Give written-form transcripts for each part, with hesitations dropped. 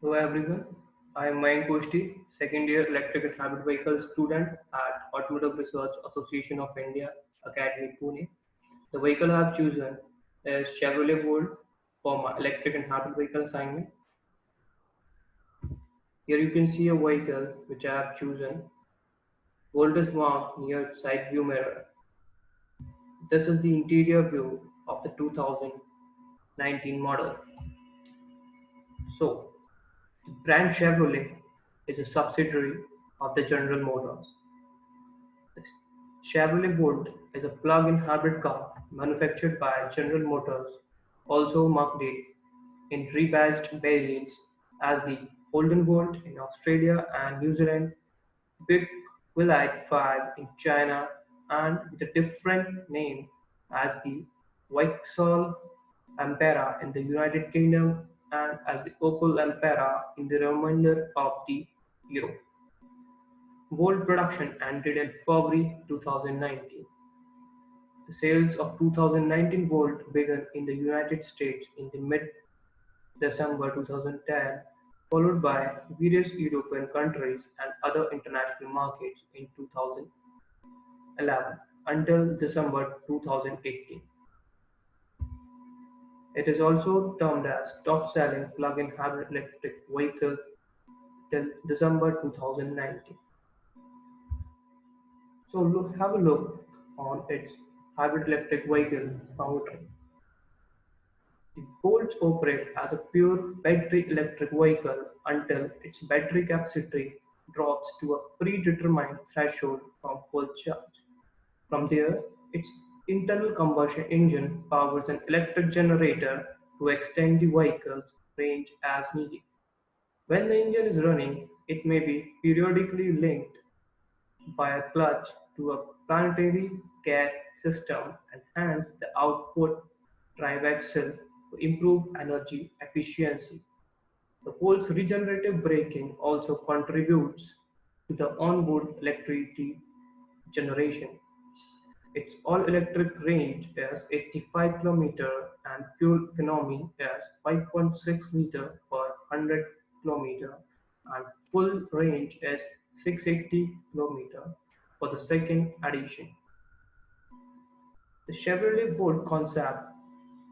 Hello everyone, I am Mayank Koshti, second year electric and hybrid vehicle student at Automotive Research Association of India, Academy Pune. The vehicle I have chosen is Chevrolet Volt for my electric and hybrid vehicle assignment. Here you can see a vehicle which I have chosen. Volt is marked near its side view mirror. This is the interior view of the 2019 model. So, the brand Chevrolet is a subsidiary of the General Motors. The Chevrolet Volt is a plug-in hybrid car manufactured by General Motors, also marketed in rebadged variants as the Holden Volt in Australia and New Zealand, Big Willite 5 in China, and with a different name as the Vauxhall Ampera in the United Kingdom and as the Opel Ampera in the remainder of the Europe. Volt production ended in February 2019. The sales of 2019 Volt began in the United States in the mid-December 2010, followed by various European countries and other international markets in 2011 until December 2018. It is also termed as top-selling plug-in hybrid electric vehicle till December 2019. So have a look on its hybrid electric vehicle powertrain. The Bolts operate as a pure battery electric vehicle until its battery capacity drops to a predetermined threshold from full charge. From there, its internal combustion engine powers an electric generator to extend the vehicle's range as needed. When the engine is running, it may be periodically linked by a clutch to a planetary gear system and hence the output drive axle to improve energy efficiency. The Volt's regenerative braking also contributes to the onboard electricity generation. Its all-electric range is 85 km and fuel economy is 5.6 liter per 100 km and full range is 680 km for the second edition. The Chevrolet Volt concept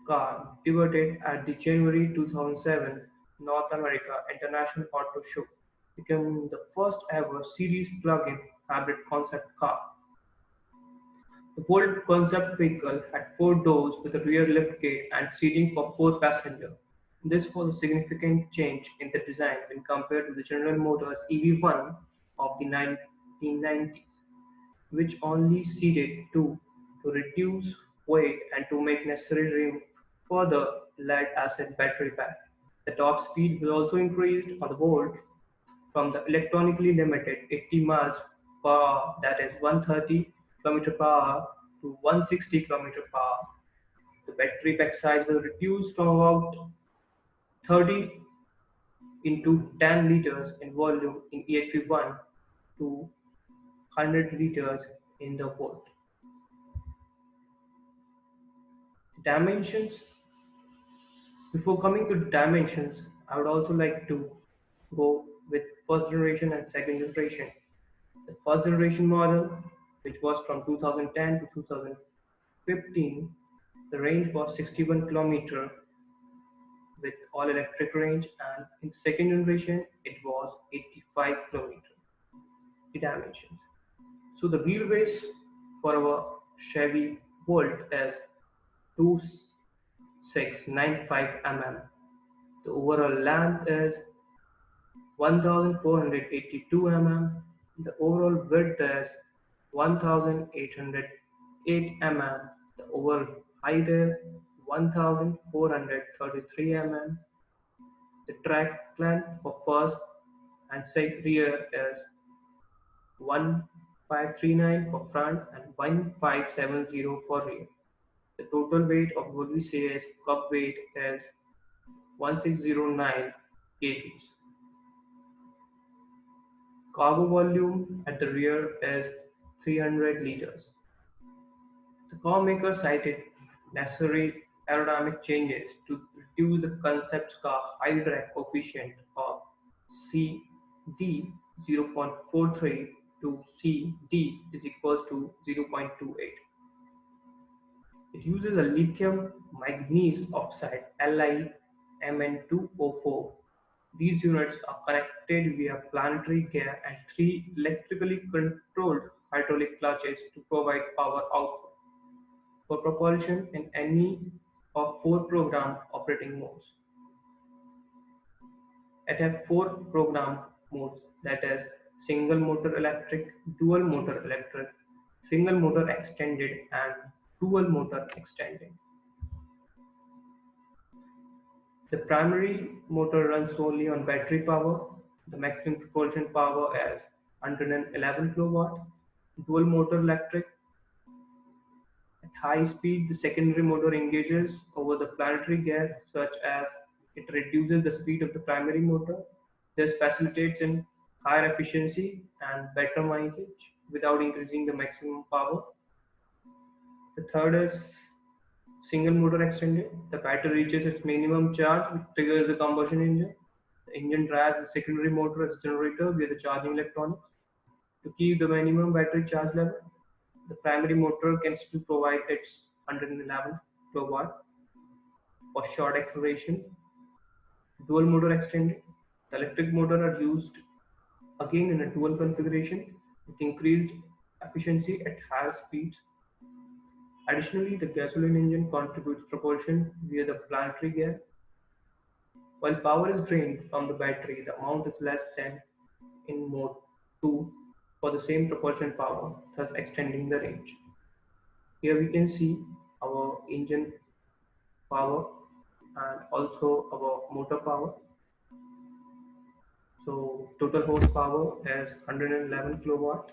car debuted at the January 2007 North America International Auto Show, becoming the first ever series plug-in hybrid concept car. The Volt concept vehicle had four doors with a rear liftgate and seating for four passengers. This was a significant change in the design when compared to the General Motors EV1 of the 1990s, which only seated two to reduce weight and to make necessary room for the lead-acid battery pack. The top speed was also increased on the Volt from the electronically limited 80 miles per hour, that is 130 km per hour, to 160 km per hour. The battery pack size was reduced from about 30 into 10 liters in volume in EHV1 to 100 liters in the Volt. Dimensions. Before coming to dimensions, I would also like to go with first generation and second generation. The first generation model, which was from 2010 to 2015, the range was 61 km with all electric range, and in second generation it was 85 km. The dimensions. So the wheelbase for our Chevy Volt is 2695 mm. The overall length is 1482 mm. The overall width is 1808 mm. The overall height is 1433 mm. The track length for first and second rear is 1539 for front and 1570 for rear. The total weight of what we say is cup weight is 1609 kgs. Cargo volume at the rear is 300 liters. The car maker cited necessary aerodynamic changes to reduce the concept's car high drag coefficient of CD 0.43 to CD is equals to 0.28. It uses a lithium manganese oxide LiMn2O4. These units are connected via planetary gear and three electrically controlled hydraulic clutches to provide power output for propulsion in any of four programmed operating modes. It has four programmed modes, that is single motor electric, dual motor electric, single motor extended and dual motor extended. The primary motor runs solely on battery power. The maximum propulsion power is 111 kW. Dual motor electric. At high speed, the secondary motor engages over the planetary gear such as it reduces the speed of the primary motor. This facilitates in higher efficiency and better mileage without increasing the maximum power. The third is single motor extended. The battery reaches its minimum charge, which triggers the combustion engine. The engine drives the secondary motor as a generator via the charging electronics. To keep the minimum battery charge level, the primary motor can still provide its 111 kilowatt for short acceleration. Dual motor extended. The electric motor are used again in a dual configuration with increased efficiency at higher speeds. Additionally, the gasoline engine contributes propulsion via the planetary gear. While power is drained from the battery, the amount is less than in mode 2 for the same propulsion power, thus extending the range. Here we can see our engine power and also our motor power. So total horsepower is 111 kilowatt.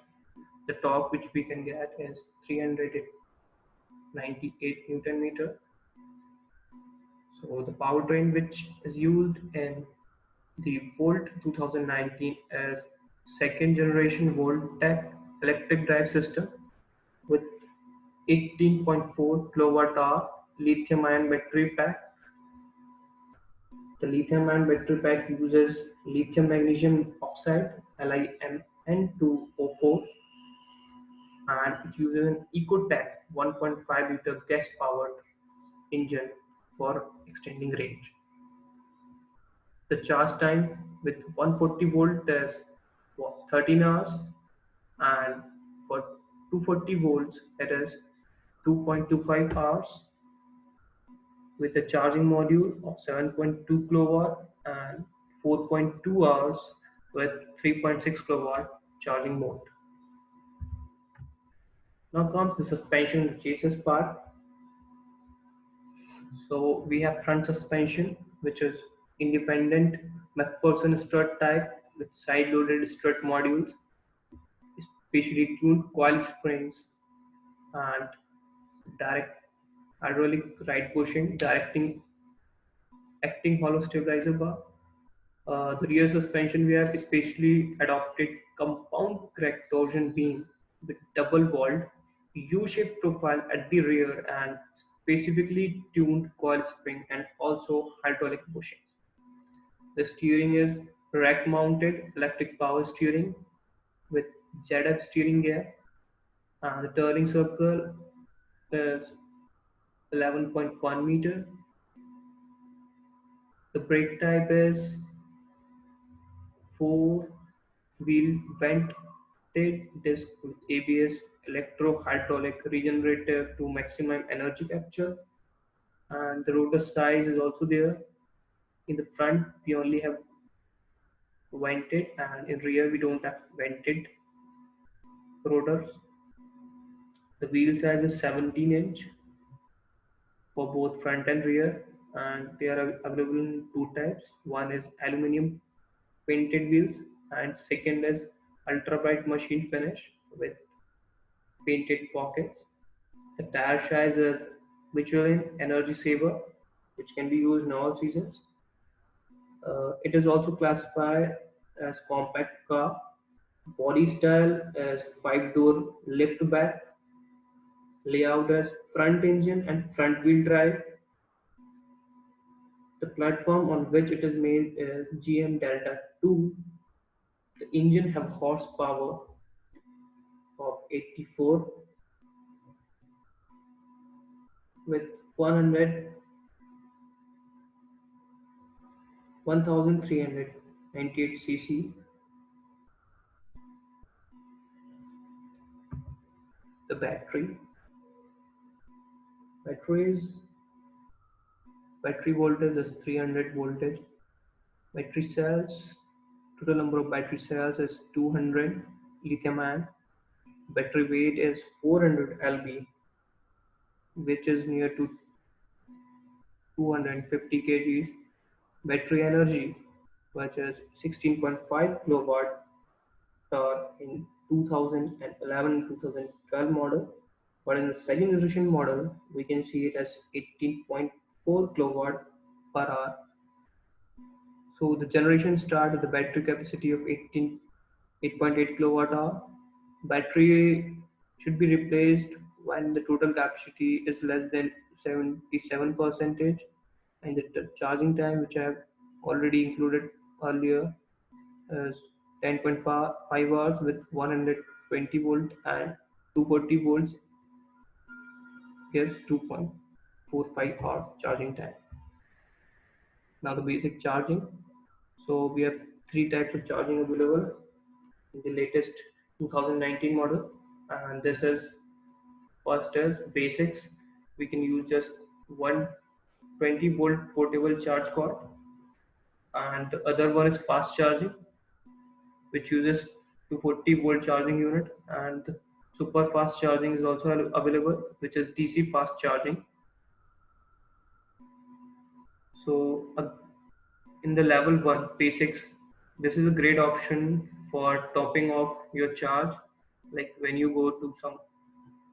The torque which we can get is 398 Newton meter. So the powertrain which is used in the Volt 2019 is second generation Voltec electric drive system with 18.4 kilowatt hour lithium ion battery pack. The lithium ion battery pack uses lithium magnesium oxide LiMn2O4 and it uses an Ecotech 1.5 liter gas powered engine for extending range. The charge time with 140 volt is 13 hours and for 240 volts it is 2.25 hours with a charging module of 7.2 kilowatt and 4.2 hours with 3.6 kilowatt charging mode. Now comes the suspension chassis part. So we have front suspension, which is independent McPherson strut type with side-loaded strut modules, specially tuned coil springs, and direct hydraulic right bushing, directing acting hollow stabilizer bar. The rear suspension we have specially adopted compound crack torsion beam with double walled U-shaped profile at the rear and specifically tuned coil spring and also hydraulic bushings. The steering is rack mounted electric power steering with ZF steering gear. The turning circle is 11.1 meter. The brake type is four wheel vented disc with ABS electro-hydraulic regenerator to maximum energy capture. And the rotor size is also there. In the front, we only have vented, and in rear, we don't have vented rotors. The wheel size is 17-inch for both front and rear, and they are available in two types. One is aluminum painted wheels, and second is ultra bright machine finish with painted pockets. The tire size is Michelin Energy Saver, which can be used in all seasons. It is also classified as compact car. Body style is five-door liftback. Layout as front engine and front wheel drive. The platform on which it is made is GM Delta 2. The engine have horsepower of 84 with 100 1398 cc. The batteries battery voltage is 300 voltage. Battery cells, total number of battery cells is 200 lithium ion. Battery weight is 400 lb, which is near to 250 kgs. Battery energy, which is 16.5 kilowatt hour in 2011-2012 model, but in the second generation model, we can see it as 18.4 kilowatt per hour. So the generation start with the battery capacity of 8.8 kilowatt hour. Battery should be replaced when the total capacity is less than 77 percentage, and the charging time, which I have already included earlier, is 10.5 hours with 120 volt and 240 volts gives 2.45 hour charging time. Now the basic charging. So we have three types of charging available in the latest 2019 model, and this is first is basics. We can use just one 20 volt portable charge cord, and the other one is fast charging, which uses 240 volt charging unit, and super fast charging is also available, which is DC fast charging. So in the level 1 basics, this is a great option for topping off your charge. Like when you go to some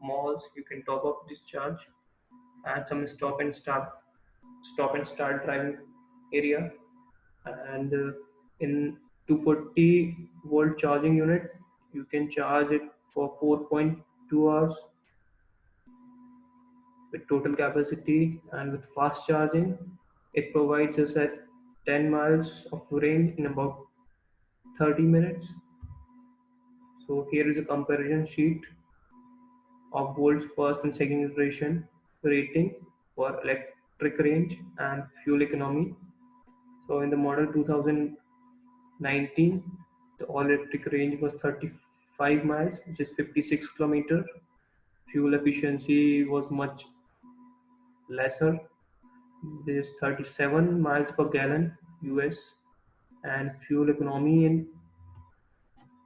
malls, you can top up this charge and some stop and start driving area. And in 240 volt charging unit, you can charge it for 4.2 hours with total capacity, and with fast charging it provides us at 10 miles of range in about 30 minutes. So here is a comparison sheet of volts first and second generation rating for electric range and fuel economy. So in the model 2019, the all electric range was 35 miles, which is 56 kilometer. Fuel efficiency was much lesser. There's 37 miles per gallon US, and fuel economy in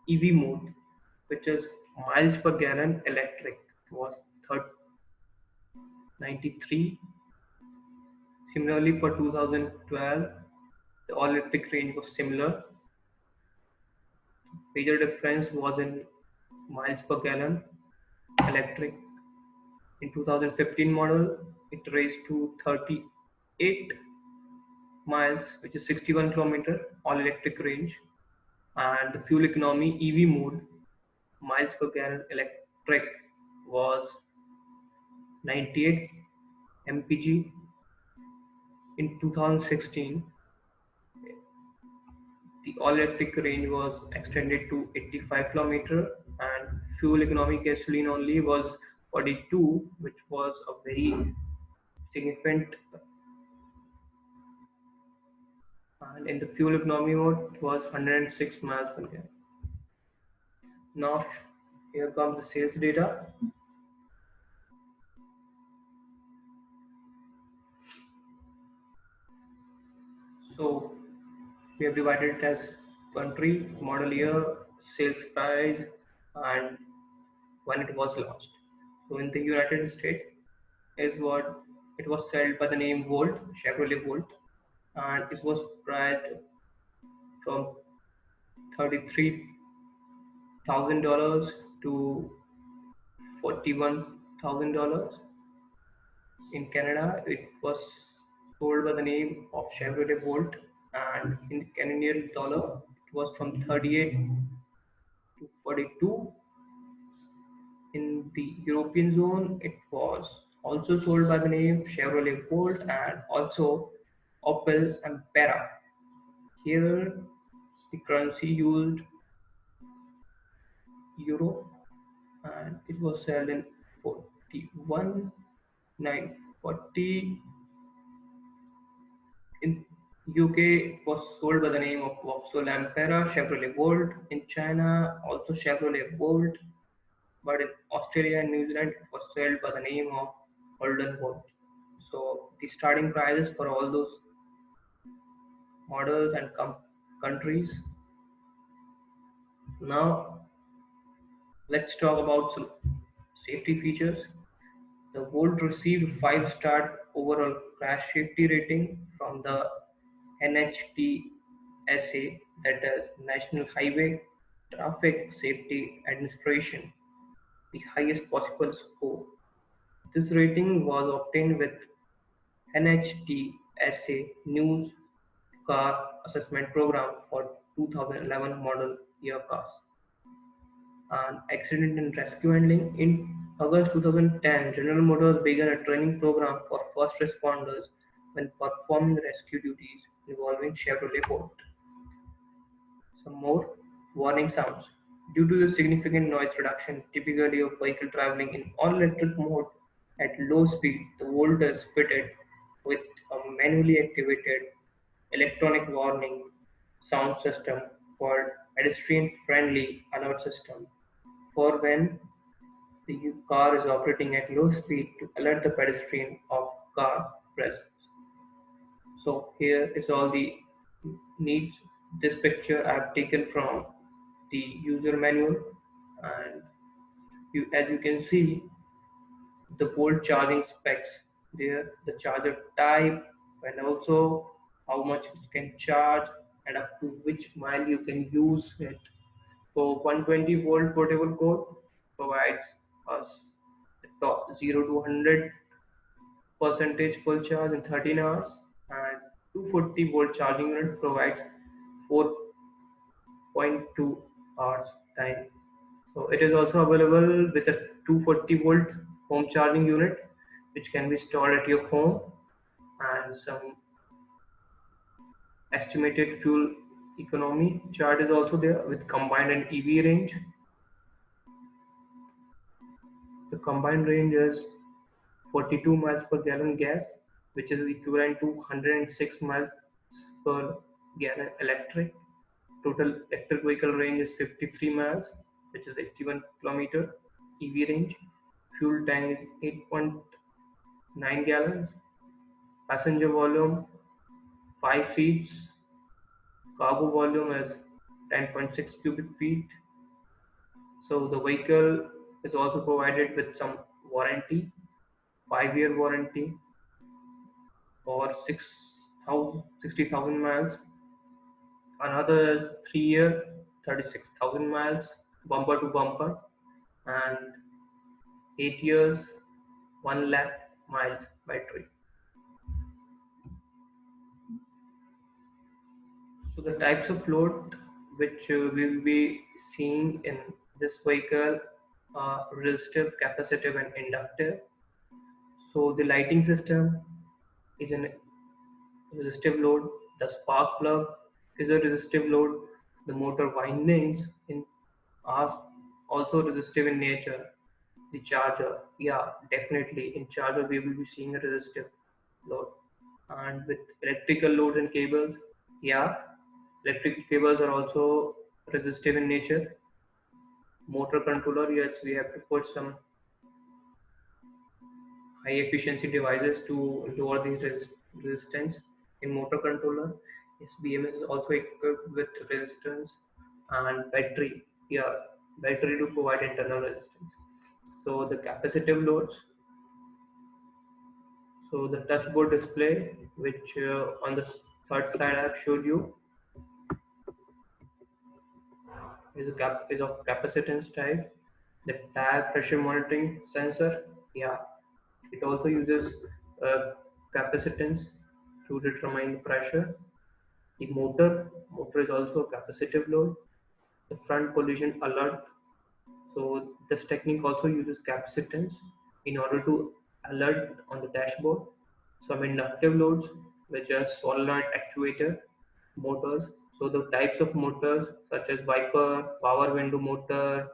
EV mode, which is miles per gallon electric, was 93. Similarly, for 2012, the all electric range was similar. Major difference was in miles per gallon electric. In 2015 model, it raised to 38 miles, which is 61 kilometer all electric range, and the fuel economy EV mode miles per gallon electric was 98 mpg. In 2016, the all-electric range was extended to 85 kilometer, and fuel economy gasoline only was 42, which was a very significant. And in the fuel economy mode, it was 106 miles per gallon. Now, here comes the sales data. So we have divided it as country, model year, sales price, and when it was launched. So in the United States is what it was sold by the name Volt, Chevrolet Volt, and it was priced from $33,000 to $41,000. In Canada, it was sold by the name of Chevrolet Volt, and in Canadian dollar, it was from 38 to 42. In the European zone, it was also sold by the name Chevrolet Volt, and also Opel Ampera. Here, the currency used euro, and it was sold in 41 940. In UK, it was sold by the name of Vauxhall Ampera, Chevrolet Volt. In China, also Chevrolet Volt, but in Australia and New Zealand, it was sold by the name of Holden Volt. So the starting prices for all those models and countries. Now let's talk about some safety features. The Volt received 5-star overall crash safety rating from the NHTSA, that is National Highway Traffic Safety Administration, the highest possible score. This rating was obtained with NHTSA News Car Assessment Program for 2011 model year cars. And accident and rescue handling. In August 2010, General Motors began a training program for first responders when performing rescue duties involving Chevrolet Bolt. Some more warning sounds. Due to the significant noise reduction typically of vehicle traveling in all-electric mode at low speed, the Volt is fitted with a manually activated electronic warning sound system called pedestrian-friendly alert system for when the car is operating at low speed to alert the pedestrian of car presence. So here is all the needs. This picture I have taken from the user manual, and as you can see, the volt charging specs there, the charger type, and also how much it can charge and up to which mile you can use it. So 120 volt portable code provides us the top 0 to 100 percentage full charge in 13 hours, and 240 volt charging unit provides 4.2 hours time. So it is also available with a 240 volt home charging unit which can be installed at your home, and some estimated fuel economy chart is also there with combined and EV range. The combined range is 42 miles per gallon gas, which is equivalent to 106 miles per gallon electric. Total electric vehicle range is 53 miles, which is 81 kilometer. EV range. Fuel tank is 8.9 gallons. Passenger volume 5 seats. Cargo volume is 10.6 cubic feet. So the vehicle is also provided with some warranty, 5-year warranty for 60,000 miles. Another is 3-year, 36,000 miles, bumper to bumper, and 8 years, 1 lakh miles battery. So the types of load which we will be seeing in this vehicle are resistive, capacitive, and inductive. So the lighting system is an resistive load. The spark plug is a resistive load. The motor windings in are also resistive in nature. The charger, yeah, definitely in charger we will be seeing a resistive load. And with electrical loads and cables, yeah, electrical cables are also resistive in nature. Motor controller, yes, we have to put some high efficiency devices to lower the resistance in motor controller. Yes, BMS is also equipped with resistance and battery. Yeah, battery to provide internal resistance. So the capacitive loads. So the touchboard display, which on the third slide I have showed you, is of capacitance type. The tire pressure monitoring sensor, yeah, it also uses capacitance to determine pressure. The motor is also a capacitive load. The front collision alert. So this technique also uses capacitance in order to alert on the dashboard. Some inductive loads. which are solenoid actuator motors. So the types of motors such as wiper, power window motor,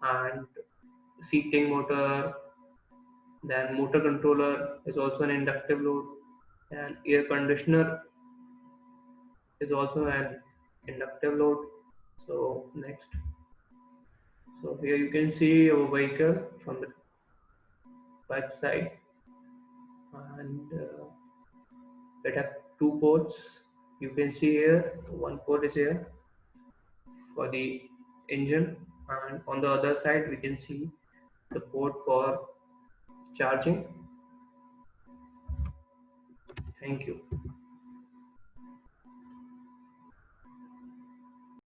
and seating motor, then motor controller is also an inductive load, and air conditioner is also an inductive load. So next, so here you can see our vehicle from the back side, and it have two ports. You can see here one port is here for the engine, and on the other side we can see the port for charging. Thank you.